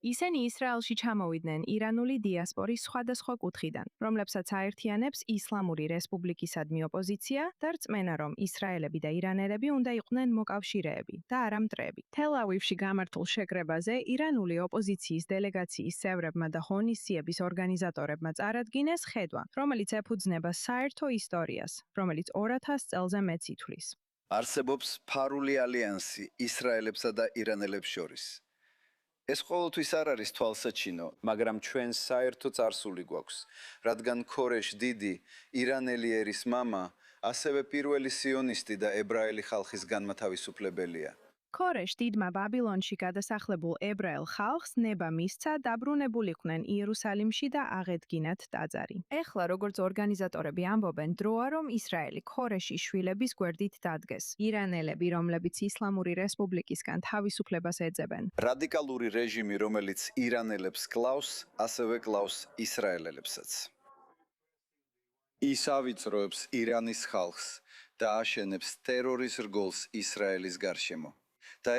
ისინი ისრაელში ჩამოვიდნენ ირანული დიასპორის სხვადასხვა კუთხიდან, რომლებსაც აერთიანებს ისლამური რესპუბლიკისადმი ოპოზიცია და რწმენა, რომ ისრაელები და ირანელები უნდა იყვნენ მოკავშირეები და არა მტრები. თელ-ავივში გამართულ შეკრებაზე ირანული ოპოზიციის დელეგაციის წევრებმა და ღონისძიების ორგანიზატორებმა წარადგინეს ხედვა, რომელიც ეფუძნება საერთო ისტორიას, რომელიც 200 წელზე მეც ითვლის. არსებობს ფარული ალიანსი ისრაელებსა და ირანელებს შორის. ეს ყოველთვის არ არის თვალსაჩინო, მაგრამ ჩვენ საერთო წარსული გვაქვს, რადგან ქორეშ დიდი, ირანელი ერის მამა, ასევე პირველი სიონისტი და ებრაელი ხალხის განმათავისუფლებელია. ქორეშ დიდმა ბაბილონში გადასახლებულ ებრაელ ხალხს ნება მისცა დაბრუნებულიყვნენ იერუსალიმში და აღედგინათ ტაძარი. ეხლა როგორც ორგანიზატორები ამბობენ, დროა რომ ისრაელი ქორეშის შვილების გვერდით დადგეს. ირანელები, რომლებიც ისლამური რესპუბლიკისგან თავისუფლებას ეძებენ. რადიკალური რეჟიმი, რომელიც ირანელებს კლავს, ასევე კლავს ისრაელებსაც. ის ავიწროებს ირანის ხალხს და აშენებს ტერორის რგოლს ისრაელის გარშემო. და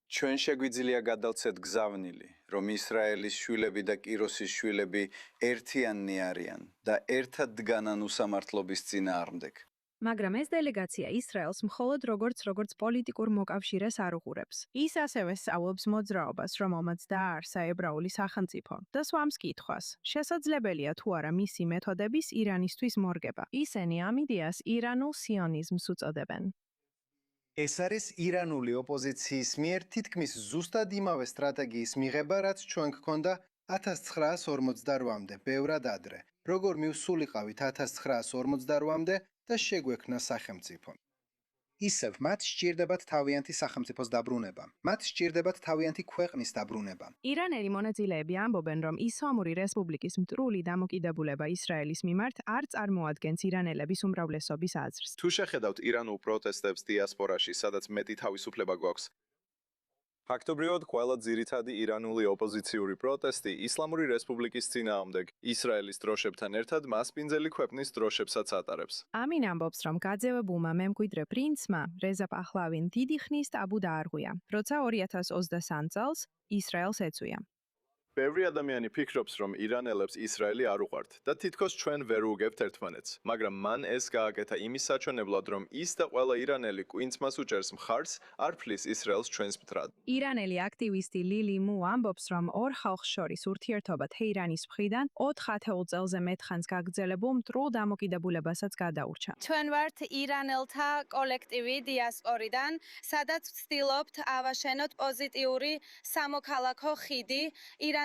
ჩვენ შეგვიძლია გადავცეთ გზავნილი, რომ ისრაელის შვილები და კიროსის შვილები ერთიანნი არიან და ერთად დგანან უსამართლობის წინააღმდეგ. მაგრამ ეს დელეგაცია ისრაელს მხოლოდ როგორც პოლიტიკურ მოკავშირეს არ უყურებს. ის ასევე სწავლობს მოძრაობას, რომელმაც დააარსა ებრაული სახელმწიფო და სვამს კითხვას. შესაძლებელია თუ არა მისი მეთოდების ირანისთვის მორგება. ისინი ამ იდეას ირანულ სიონიზმს უწოდებენ. ეს არის ირანული ოპოზიციის მიერ თითქმის ზუსტად იმავე სტრატეგიის მიღება, რაც ჩვენ გქონდა 1948-მდე, ბევრად ადრე. როგორ მივსულიყავით 1948-მდე და შეგვექმნა სახელმწიფო. ისევ მათ სჭირდებათ თავიანთი სახელმწიფოს დაბრუნება. მათ სჭირდებათ თავიანთი ქვეყნის დაბრუნება. ირანელი მონაწილეები ამბობენ, რომ ისლამური რესპუბლიკის მტრული დამოკიდებულება ისრაელის მიმართ არ წარმოადგენს ირანელების უმრავლესობის აზრს. თუ შეხედავთ ირანულ პროტესტებს დიასპორაში, სადაც მეტი თავისუფლება გვაქვს, ფაქტობრივად ყველა ძირითადი ირანული ოპოზიციური პროტესტი ისლამური რესპუბლიკის წინააღმდეგ, ისრაელის დროშებთან ერთად მასპინძელი ქვეყნის დროშებსაც ატარებს. ამინ ამბობს, რომ გაძევებულმა მემკვიდრე პრინცმა, რეზა პაჰლავინ დიდი ხნის ტაბუ დაარღვია, როცა 2023 წელს ისრაელს ეწვია. ბევრი ადამიანი ფიქრობს, რომ ირანელებს ისრაელი არ უყვართ და თითქოს ჩვენ ვერ უგებთ ერთმანეთს, მაგრამ მან ეს გააკეთა იმის საჩვენებლად, რომ ის და ყველა ირანელი კვინც მას უჭერს მხარს, არ ფლის ისრაელს ჩვენს მტრად. ირანელი აქტივისტი ლილი მუ ამბობს, რომ ორ ხალხს შორის ურთიერთობა თეირანის მხრიდან 4 ათეულ წელზე მეტხანს გაგრძელებულ მტრულ დამოკიდებულებასაც გადაურჩა. ჩვენ ვართ ირანელთა კოლექტივი დიასპორიდან, სადაც ვცდილობთ ავაშენოთ პოზიტიური სამოქალაქო ხიდი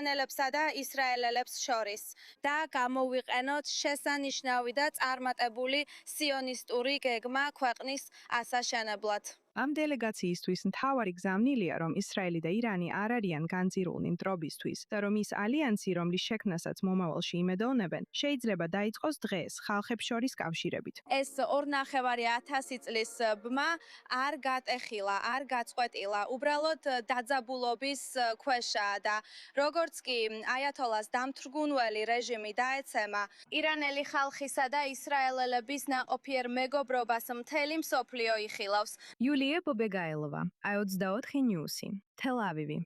ირანელებსა და ისრაელელებს შორის და გამოვიყენოთ შესანიშნავი და წარმატებული სიონისტური გეგმა ქვეყნის ასაშენებლად. ამ დელეგაციისთვის მთავარი გზავნილია, რომ ისრაელი და ირანი არ არიან განძირულნი მტრობისთვის და რომ ის ალიანსი, რომლის შექმნასაც მომავალში იმედოვნებენ, შეიძლება დაიწყოს დღეს ხალხებს შორის კავშირებით. ეს 2.5 წლის ბმა არ გატეხილა, არ გაწყვეტილა, უბრალოდ დაძაბულობის ქვეშაა და როგორც კი აიათოლას დამთრგუნველი რეჟიმი დაეცემა ირანელი ხალხისა და ისრაელელების ნაყოფიერ მეგობრობას მთელი მსოფლიო იხილავს. იულია ბობეგაილოვა, i24 ნიუსი, თელ-ავივი.